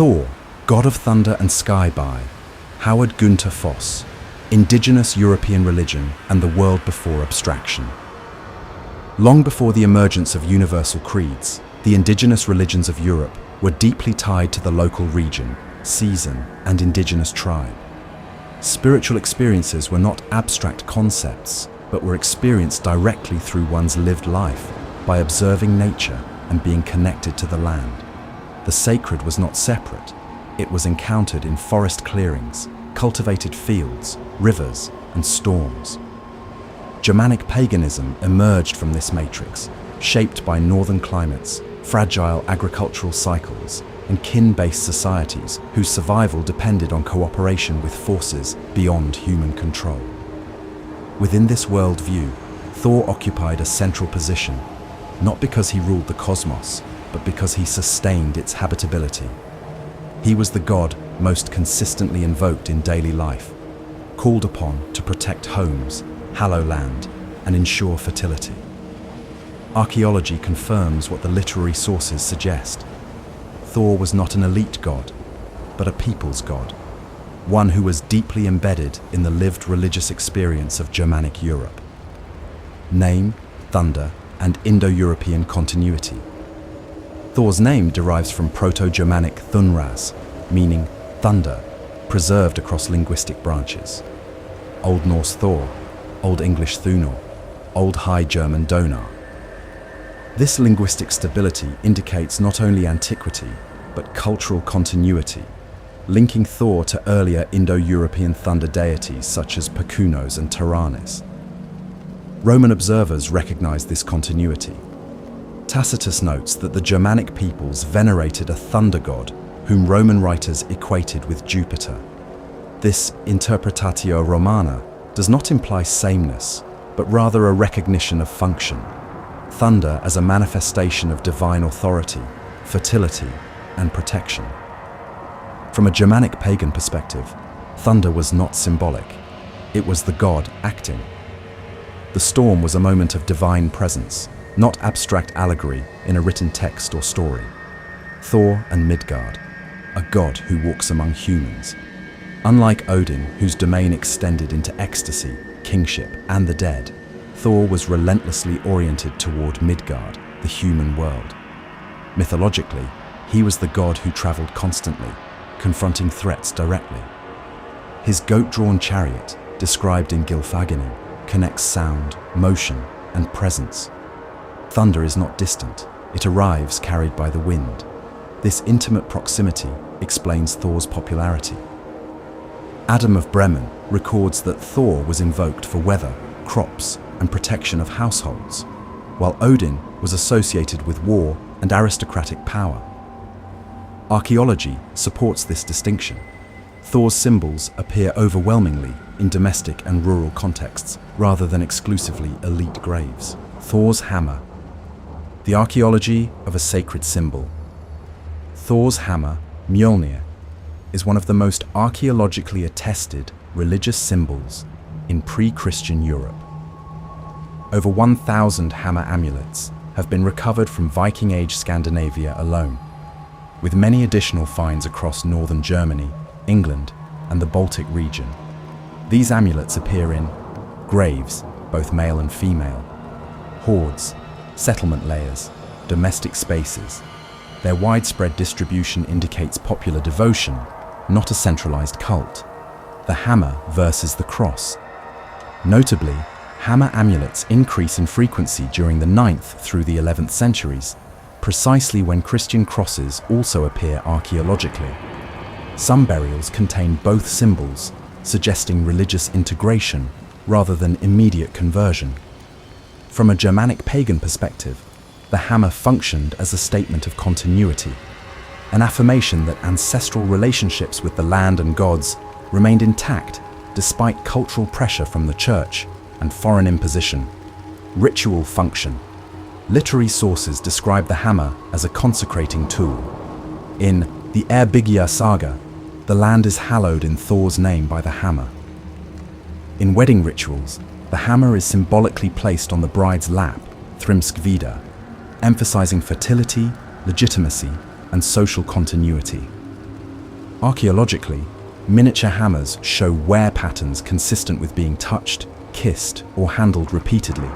Thor, god of thunder and sky by H.G.FASS, indigenous European religion and the world before abstraction. Long before the emergence of universal creeds, the indigenous religions of Europe were deeply tied to the local region, season, and indigenous tribe. Spiritual experiences were not abstract concepts, but were experienced directly through one's lived life by observing nature and being connected to the land. The sacred was not separate. It was encountered in forest clearings, cultivated fields, rivers, and storms. Germanic paganism emerged from this matrix, shaped by northern climates, fragile agricultural cycles, and kin-based societies whose survival depended on cooperation with forces beyond human control. Within this worldview, Thor occupied a central position, not because he ruled the cosmos, but because he sustained its habitability. He was the god most consistently invoked in daily life, called upon to protect homes, hallow land, and ensure fertility. Archaeology confirms what the literary sources suggest. Thor was not an elite god, but a people's god, one who was deeply embedded in the lived religious experience of Germanic Europe. Name, thunder, and Indo-European continuity. Thor's name derives from Proto-Germanic Þunras, meaning thunder, preserved across linguistic branches. Old Norse Thor, Old English Þórr, Old High German Donar. This linguistic stability indicates not only antiquity, but cultural continuity, linking Thor to earlier Indo-European thunder deities such as Perkunos and Taranis. Roman observers recognized this continuity. Tacitus notes that the Germanic peoples venerated a thunder god whom Roman writers equated with Jupiter. This interpretatio Romana does not imply sameness, but rather a recognition of function. Thunder as a manifestation of divine authority, fertility, and protection. From a Germanic pagan perspective, thunder was not symbolic. It was the god acting. The storm was a moment of divine presence, not abstract allegory in a written text or story. Thor and Midgard, a god who walks among humans. Unlike Odin, whose domain extended into ecstasy, kingship, and the dead, Thor was relentlessly oriented toward Midgard, the human world. Mythologically, he was the god who traveled constantly, confronting threats directly. His goat-drawn chariot, described in Gylfaginning, connects sound, motion, and presence. Thunder is not distant, it arrives carried by the wind. This intimate proximity explains Thor's popularity. Adam of Bremen records that Thor was invoked for weather, crops, and protection of households, while Odin was associated with war and aristocratic power. Archaeology supports this distinction. Thor's symbols appear overwhelmingly in domestic and rural contexts, rather than exclusively elite graves. Thor's hammer. The archaeology of a sacred symbol. Thor's hammer, Mjolnir, is one of the most archaeologically attested religious symbols in pre-Christian Europe. Over 1,000 hammer amulets have been recovered from Viking Age Scandinavia alone, with many additional finds across northern Germany, England, and the Baltic region. These amulets appear in graves, both male and female, hoards, settlement layers, domestic spaces. Their widespread distribution indicates popular devotion, not a centralized cult. The hammer versus the cross. Notably, hammer amulets increase in frequency during the 9th through the 11th centuries, precisely when Christian crosses also appear archaeologically. Some burials contain both symbols, suggesting religious integration rather than immediate conversion. From a Germanic pagan perspective, the hammer functioned as a statement of continuity, an affirmation that ancestral relationships with the land and gods remained intact despite cultural pressure from the church and foreign imposition. Ritual function. Literary sources describe the hammer as a consecrating tool. In the Eyrbyggja saga, the land is hallowed in Thor's name by the hammer. In wedding rituals, the hammer is symbolically placed on the bride's lap, Thrimskvida, emphasizing fertility, legitimacy, and social continuity. Archaeologically, miniature hammers show wear patterns consistent with being touched, kissed, or handled repeatedly,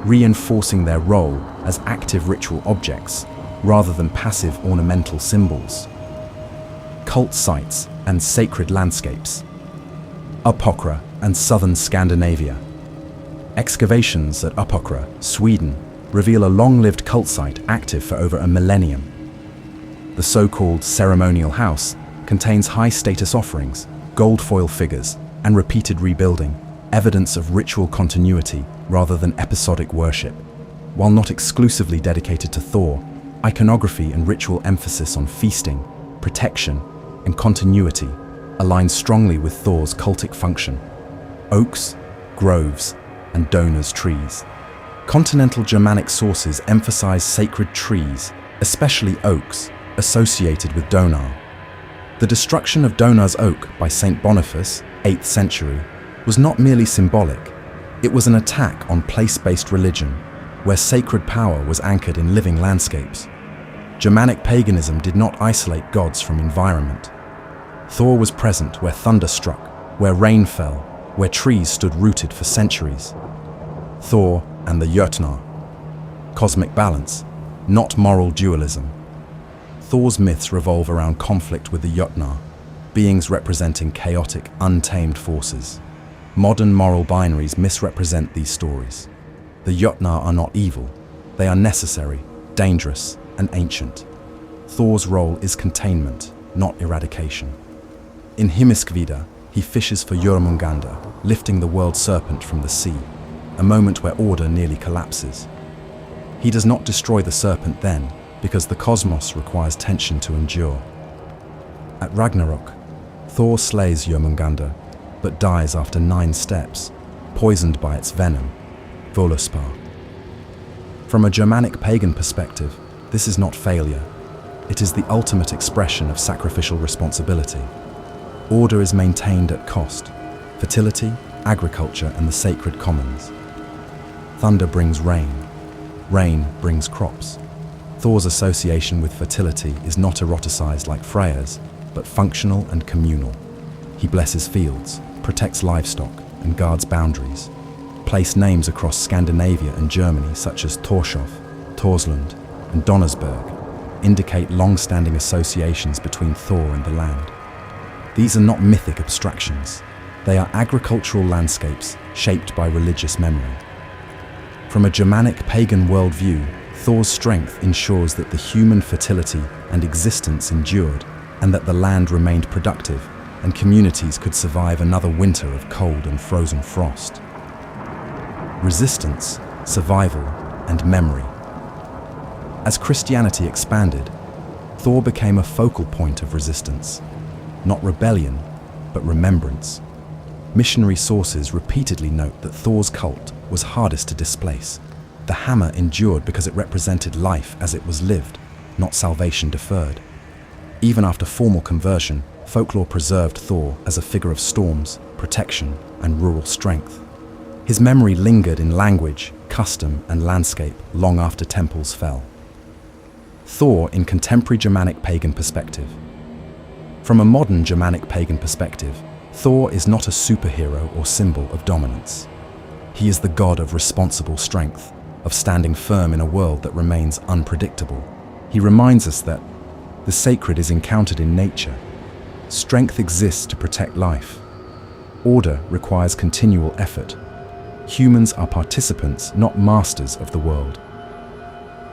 reinforcing their role as active ritual objects rather than passive ornamental symbols. Cult sites and sacred landscapes. Uppåkra and southern Scandinavia. Excavations at Uppåkra, Sweden, reveal a long-lived cult site active for over a millennium. The so-called ceremonial house contains high-status offerings, gold foil figures, and repeated rebuilding, evidence of ritual continuity rather than episodic worship. While not exclusively dedicated to Þórr, iconography and ritual emphasis on feasting, protection, and continuity align strongly with Þór's cultic function. Oaks, groves, and Donar's trees. Continental Germanic sources emphasize sacred trees, especially oaks, associated with Donar. The destruction of Donar's oak by Saint Boniface, 8th century, was not merely symbolic. It was an attack on place-based religion, where sacred power was anchored in living landscapes. Germanic paganism did not isolate gods from environment. Þórr was present where thunder struck, where rain fell, where trees stood rooted for centuries. Þórr and the Jötnar. Cosmic balance, not moral dualism. Þór's myths revolve around conflict with the Jötnar, beings representing chaotic, untamed forces. Modern moral binaries misrepresent these stories. The Jötnar are not evil. They are necessary, dangerous, and ancient. Þór's role is containment, not eradication. In Himiskvida, he fishes for Jörmungandr, lifting the world serpent from the sea, a moment where order nearly collapses. He does not destroy the serpent then, because the cosmos requires tension to endure. At Ragnarok, Þórr slays Jörmungandr, but dies after 9 steps, poisoned by its venom, Völuspá. From a Germanic pagan perspective, this is not failure. It is the ultimate expression of sacrificial responsibility. Order is maintained at cost: fertility, agriculture, and the sacred commons. Thunder brings rain. Rain brings crops. Þór's association with fertility is not eroticized like Freyja's, but functional and communal. He blesses fields, protects livestock, and guards boundaries. Place names across Scandinavia and Germany such as Torshof, Torslund, and Donnersberg indicate long-standing associations between Þórr and the land. These are not mythic abstractions. They are agricultural landscapes shaped by religious memory. From a Germanic pagan worldview, Þór's strength ensures that the human fertility and existence endured, and that the land remained productive, and communities could survive another winter of cold and frozen frost. Resistance, survival, and memory. As Christianity expanded, Þórr became a focal point of resistance. Not rebellion, but remembrance. Missionary sources repeatedly note that Þór's cult was hardest to displace. The hammer endured because it represented life as it was lived, not salvation deferred. Even after formal conversion, folklore preserved Þórr as a figure of storms, protection, and rural strength. His memory lingered in language, custom, and landscape long after temples fell. Þórr in contemporary Germanic pagan perspective. From a modern Germanic pagan perspective, Þórr is not a superhero or symbol of dominance. He is the god of responsible strength, of standing firm in a world that remains unpredictable. He reminds us that the sacred is encountered in nature. Strength exists to protect life. Order requires continual effort. Humans are participants, not masters of the world.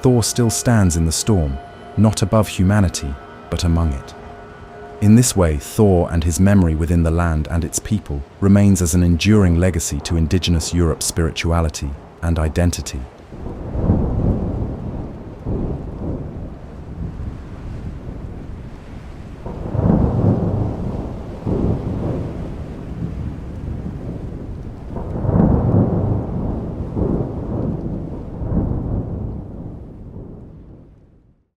Þórr still stands in the storm, not above humanity, but among it. In this way, Þórr and his memory within the land and its people remains as an enduring legacy to indigenous Europe's spirituality and identity.